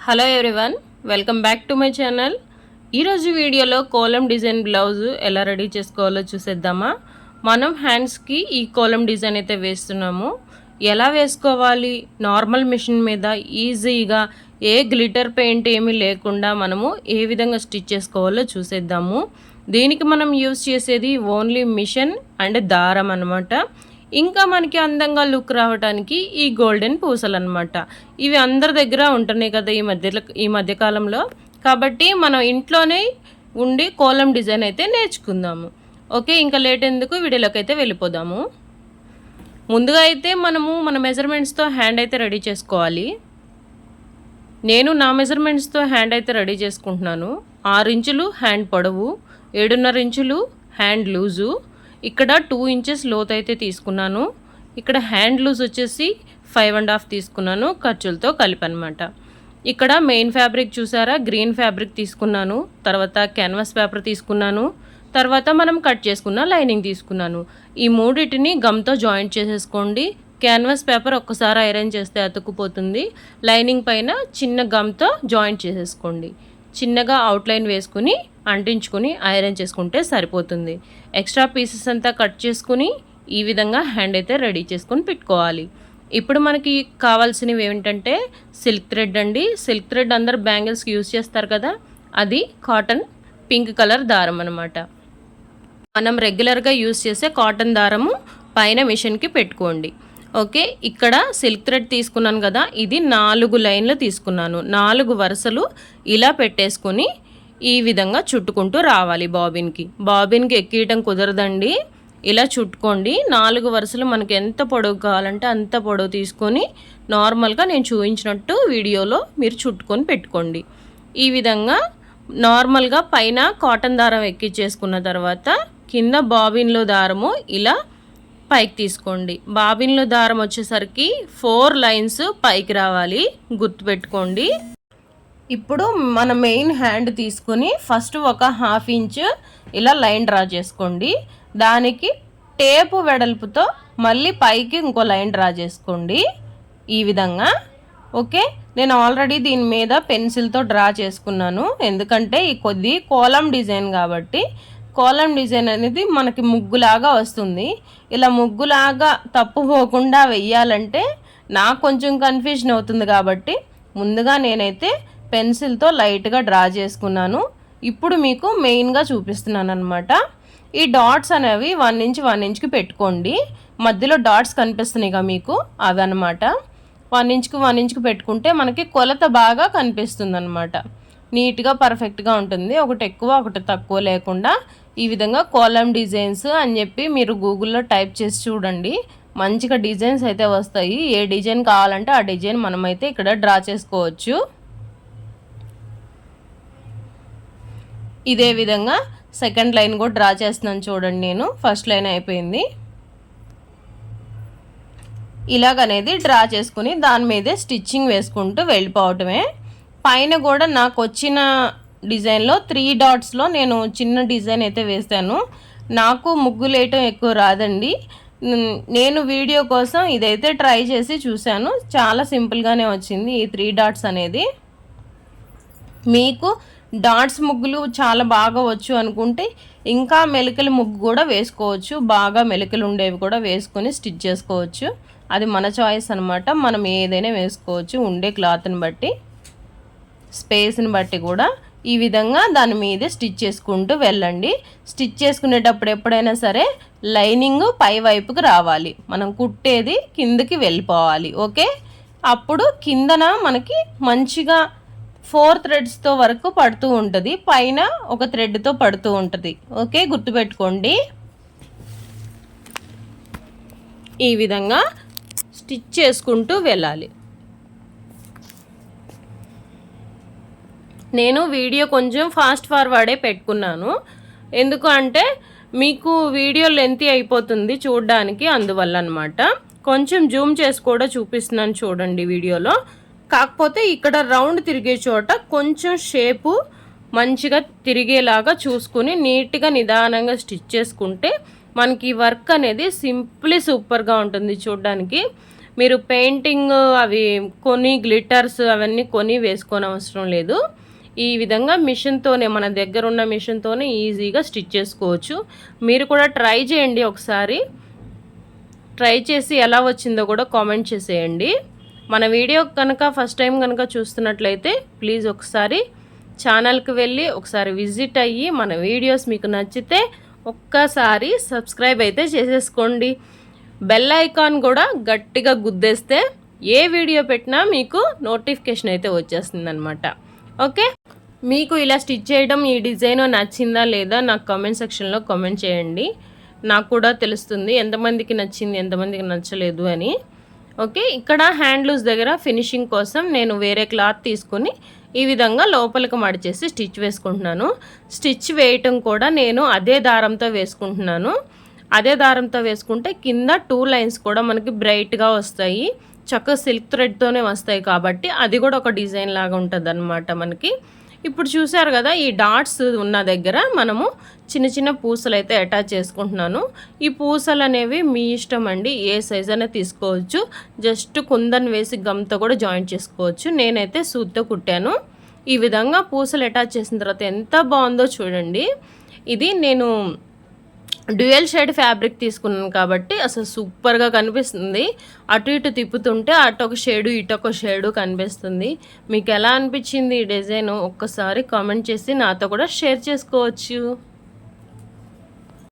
Hello everyone, welcome back to my channel. ఈరోజు వీడియోలో Kolam design blouse ఎలా రెడీ చేసుకోవాలో చూసేద్దామా. మనం హ్యాండ్స్కి ఈ కోలం డిజైన్ అయితే వేస్తున్నాము. ఎలా వేసుకోవాలి, నార్మల్ మిషన్ మీద ఈజీగా ఏ గ్లిటర్ పెయింట్ ఏమీ లేకుండా మనము ఏ విధంగా స్టిచ్ చేసుకోవాలో చూసేద్దాము. దీనికి మనం యూస్ చేసేది ఓన్లీ మిషన్ అండ్ దారం అనమాట. ఇంకా మనకి అందంగా లుక్ రావడానికి ఈ గోల్డెన్ పూసలు అనమాట. ఇవి అందరి దగ్గర ఉంటున్నాయి కదా ఈ మధ్యకాలంలో. కాబట్టి మనం ఇంట్లోనే ఉండి కోలం డిజైన్ అయితే నేర్చుకుందాము. ఓకే, ఇంకా లేట్ ఎందుకు, వీడియోలోకి అయితే వెళ్ళిపోదాము. ముందుగా అయితే మనము మన మెజర్మెంట్స్తో హ్యాండ్ అయితే రెడీ చేసుకోవాలి. నేను నా మెజర్మెంట్స్తో హ్యాండ్ అయితే రెడీ చేసుకుంటున్నాను. 6 ఇంచులు హ్యాండ్ పొడవు, 7.5 ఇంచులు హ్యాండ్ లూజు, ఇక్కడ 2 ఇంచెస్ లోతు అయితే తీసుకున్నాను. ఇక్కడ హ్యాండ్ లూజ్ వచ్చేసి 5.5 తీసుకున్నాను, ఖర్చులతో కలిపి అనమాట. ఇక్కడ మెయిన్ ఫ్యాబ్రిక్ చూసారా, గ్రీన్ ఫ్యాబ్రిక్ తీసుకున్నాను. తర్వాత క్యాన్వాస్ పేపర్ తీసుకున్నాను. తర్వాత మనం కట్ చేసుకున్న లైనింగ్ తీసుకున్నాను. ఈ మూడింటిని గమ్తో జాయింట్ చేసేసుకోండి. క్యాన్వాస్ పేపర్ ఒక్కసారి ఐరన్ చేస్తే అతుక్కుపోతుంది. లైనింగ్ పైన చిన్న గమ్తో జాయింట్ చేసేసుకోండి. చిన్నగా అవుట్లైన్ వేసుకుని అంటించుకుని ఐరన్ చేసుకుంటే సరిపోతుంది. ఎక్స్ట్రా పీసెస్ అంతా కట్ చేసుకుని ఈ విధంగా హ్యాండ్ అయితే రెడీ చేసుకొని పెట్టుకోవాలి. ఇప్పుడు మనకి కావాల్సినవి ఏమిటంటే సిల్క్ థ్రెడ్ అండి. సిల్క్ థ్రెడ్ అందరు బ్యాంగిల్స్కి యూజ్ చేస్తారు కదా, అది కాటన్ పింక్ కలర్ దారం అనమాట. మనం రెగ్యులర్గా యూజ్ చేసే కాటన్ దారము పైన మిషన్కి పెట్టుకోండి. ఓకే, ఇక్కడ సిల్క్ థ్రెడ్ తీసుకున్నాను కదా, ఇది 4 లైన్లు తీసుకున్నాను. 4 వరుసలు ఇలా పెట్టేసుకొని ఈ విధంగా చుట్టుకుంటూ రావాలి. బాబిన్కి ఎక్కియటం కుదరదండి, ఇలా చుట్టుకోండి. 4 వరుసలు మనకి ఎంత పొడవు కావాలంటే అంత పొడవు తీసుకొని నార్మల్గా నేను చూపించినట్టు వీడియోలో మీరు చుట్టుకొని పెట్టుకోండి. ఈ విధంగా నార్మల్గా పైన కాటన్ దారం ఎక్కించేసుకున్న తర్వాత కింద బాబిన్లో దారము ఇలా పైకి తీసుకోండి. బాబిన్లో దారం వచ్చేసరికి 4 లైన్స్ పైకి రావాలి, గుర్తుపెట్టుకోండి. ఇప్పుడు మన మెయిన్ హ్యాండ్ తీసుకుని ఫస్ట్ ఒక 1/2 ఇంచ్ ఇలా లైన్ డ్రా చేసుకోండి. దానికి టేపు వెడల్పుతో మళ్ళీ పైకి ఇంకో లైన్ డ్రా చేసుకోండి ఈ విధంగా. ఓకే, నేను ఆల్రెడీ దీని మీద పెన్సిల్తో డ్రా చేసుకున్నాను, ఎందుకంటే ఈ కొద్ది కోలం డిజైన్ కాబట్టి. కోలం డిజైన్ అనేది మనకి ముగ్గులాగా వస్తుంది. ఇలా ముగ్గులాగా తప్పుపోకుండా వెయ్యాలంటే నాకు కొంచెం కన్ఫ్యూజన్ అవుతుంది కాబట్టి ముందుగా నేనైతే పెన్సిల్తో లైట్గా డ్రా చేసుకున్నాను. ఇప్పుడు మీకు మెయిన్గా చూపిస్తున్నాను అనమాట. ఈ డాట్స్ అనేవి 1 ఇంచ్ 1 ఇంచ్కి పెట్టుకోండి. మధ్యలో డాట్స్ కనిపిస్తున్నాయిగా మీకు, అవి అనమాట. 1 ఇంచ్కి 1 ఇంచ్కి పెట్టుకుంటే మనకి కొలత బాగా కనిపిస్తుంది అనమాట. నీట్గా పర్ఫెక్ట్గా ఉంటుంది, ఒకటి ఎక్కువ ఒకటి తక్కువ లేకుండా. ఈ విధంగా కోలం డిజైన్స్ అని చెప్పి మీరు గూగుల్లో టైప్ చేసి చూడండి, మంచిగా డిజైన్స్ అయితే వస్తాయి. ఏ డిజైన్ కావాలంటే ఆ డిజైన్ మనమైతే ఇక్కడ డ్రా చేసుకోవచ్చు. ఇదే విధంగా సెకండ్ లైన్ కూడా డ్రా చేస్తున్నాను చూడండి. నేను ఫస్ట్ లైన్ అయిపోయింది. ఇలాగనేది డ్రా చేసుకుని దాని మీదే స్టిచ్చింగ్ వేసుకుంటూ వెళ్ళిపోవటమే. పైన కూడా నాకు వచ్చిన డిజైన్లో 3 డాట్స్లో నేను చిన్న డిజైన్ అయితే వేస్తాను. నాకు ముగ్గులు వేయటం ఎక్కువ రాదండి. నేను వీడియో కోసం ఇదైతే ట్రై చేసి చూశాను, చాలా సింపుల్గానే వచ్చింది ఈ 3 డాట్స్ అనేది. మీకు డాట్స్ ముగ్గులు చాలా బాగా వచ్చు అనుకుంటే ఇంకా మెలికల ముగ్గు కూడా వేసుకోవచ్చు. బాగా మెలికలు ఉండేవి కూడా వేసుకొని స్టిచ్ చేసుకోవచ్చు. అది మన చాయిస్ అనమాట. మనం ఏదైనా వేసుకోవచ్చు, ఉండే క్లాత్ని బట్టి, స్పేస్ని బట్టి కూడా. ఈ విధంగా దాని మీద స్టిచ్ చేసుకుంటూ వెళ్ళండి. స్టిచ్ చేసుకునేటప్పుడు ఎప్పుడైనా సరే లైనింగ్ పై వైపుకి రావాలి, మనం కుట్టేది కిందకి వెళ్ళిపోవాలి. ఓకే, అప్పుడు కిందన మనకి మంచిగా 4 థ్రెడ్స్తో వరకు పడుతూ ఉంటుంది, పైన ఒక థ్రెడ్తో పడుతూ ఉంటుంది. ఓకే, గుర్తుపెట్టుకోండి. ఈ విధంగా స్టిచ్ చేసుకుంటూ వెళ్ళాలి. నేను వీడియో కొంచెం ఫాస్ట్ ఫార్వర్డే పెట్టుకున్నాను, ఎందుకు అంటే మీకు వీడియో లెంతీ అయిపోతుంది చూడడానికి, అందువల్ల అనమాట. కొంచెం జూమ్ చేసి కూడా చూపిస్తున్నాను చూడండి వీడియోలో. కాకపోతే ఇక్కడ రౌండ్ తిరిగే చోట కొంచెం షేపు మంచిగా తిరిగేలాగా చూసుకుని నీట్గా నిదానంగా స్టిచ్ చేసుకుంటే మనకి వర్క్ అనేది సింప్లీ సూపర్గా ఉంటుంది చూడడానికి. మీరు పెయింటింగ్ అవి గ్లిటర్స్ అవన్నీ వేసుకోని అవసరం లేదు. ఈ విధంగా మిషన్తోనే, మన దగ్గర ఉన్న మిషన్తోనే ఈజీగా స్టిచ్ చేసుకోవచ్చు. మీరు కూడా ట్రై చేయండి ఒకసారి. ట్రై చేసి ఎలా వచ్చిందో కూడా కామెంట్ చేసేయండి. మన వీడియో కనుక ఫస్ట్ టైం కనుక చూస్తున్నట్లయితే ప్లీజ్ ఒకసారి ఛానల్కి వెళ్ళి ఒకసారి విజిట్ అయ్యి మన వీడియోస్ మీకు నచ్చితే ఒక్కసారి సబ్స్క్రైబ్ అయితే చేసేసుకోండి. బెల్ ఐకాన్ కూడా గట్టిగా గుద్దేస్తే ఏ వీడియో పెట్టినా మీకు నోటిఫికేషన్ అయితే వచ్చేస్తుంది అనమాట. ఓకే, మీకు ఇలా స్టిచ్ చేయడం ఈ డిజైన్ నచ్చిందా లేదా నాకు కామెంట్ సెక్షన్లో కామెంట్ చేయండి. నాకు కూడా తెలుస్తుంది ఎంతమందికి నచ్చింది ఎంతమందికి నచ్చలేదు అని. ఓకే, ఇక్కడ హ్యాండ్ లూజ్ దగ్గర ఫినిషింగ్ కోసం నేను వేరే క్లాత్ తీసుకొని ఈ విధంగా లోపలికి మడిచేసి స్టిచ్ వేసుకుంటున్నాను. స్టిచ్ వేయటం కూడా నేను అదే దారంతో వేసుకుంటున్నాను. అదే దారంతో వేసుకుంటే కింద 2 లైన్స్ కూడా మనకి బ్రైట్గా వస్తాయి. చక్కగా సిల్క్ థ్రెడ్తోనే వస్తాయి కాబట్టి అది కూడా ఒక డిజైన్ లాగా ఉంటుంది అన్నమాట మనకి. ఇప్పుడు చూసారు కదా, ఈ డాట్స్ ఉన్న దగ్గర మనము చిన్న చిన్న పూసలు అయితే అటాచ్ చేసుకుంటున్నాను. ఈ పూసలు అనేవి మీ ఇష్టం అండి, ఏ సైజ్ అయినా తీసుకోవచ్చు. జస్ట్ కుందన్ వేసి గమ్తో కూడా జాయింట్ చేసుకోవచ్చు. నేనైతే సూత్తో కుట్టాను. ఈ విధంగా పూసలు అటాచ్ చేసిన తర్వాత ఎంత బాగుందో చూడండి. ఇది నేను డ్యూయల్ షేడ్ ఫ్యాబ్రిక్ తీసుకున్నాను కాబట్టి అసలు సూపర్గా కనిపిస్తుంది. అటు ఇటు తిప్పుతుంటే అటొక షేడు ఇటొక షేడు కనిపిస్తుంది. మీకు ఎలా అనిపించింది ఈ డిజైన్ ఒక్కసారి కామెంట్ చేసి నాతో కూడా షేర్ చేసుకోవచ్చు.